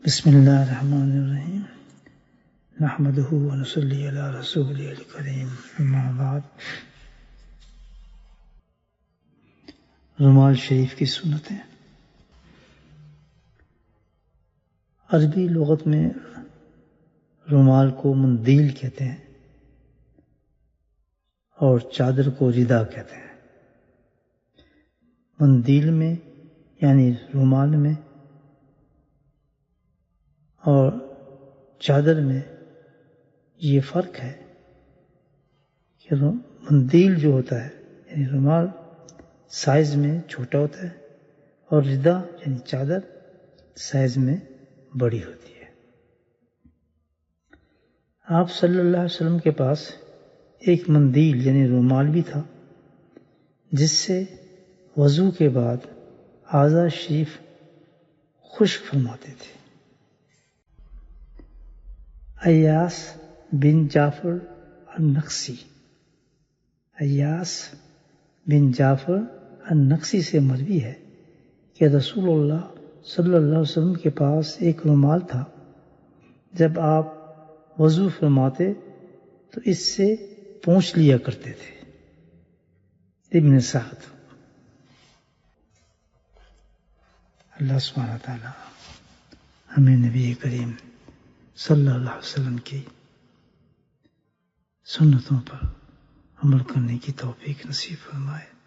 بسم اللہ الرحمن الرحیم نحمدہ ونصلی علی رسولہ الکریم اما بعد۔ رومال شریف کی سنتیں۔ عربی لغت میں رومال کو مندیل کہتے ہیں اور چادر کو ردا کہتے ہیں۔ مندیل میں یعنی رومال میں اور چادر میں یہ فرق ہے کہ مندیل جو ہوتا ہے یعنی رومال سائز میں چھوٹا ہوتا ہے اور ردا یعنی چادر سائز میں بڑی ہوتی ہے۔ آپ صلی اللہ علیہ وسلم کے پاس ایک مندیل یعنی رومال بھی تھا جس سے وضو کے بعد اعضاء شریف خشک فرماتے تھے۔ ایاس بن جعفر النقسی النقسی سے مروی ہے کہ رسول اللہ صلی اللہ علیہ وسلم کے پاس ایک رومال تھا، جب آپ وضو فرماتے تو اس سے پونچھ لیا کرتے تھے۔ ابن سعد۔ اللہ سبحانہ تعالی ہمیں نبی کریم صلی اللہ علیہ وسلم کی سنتوں پر عمل کرنے کی توفیق نصیب فرمائے۔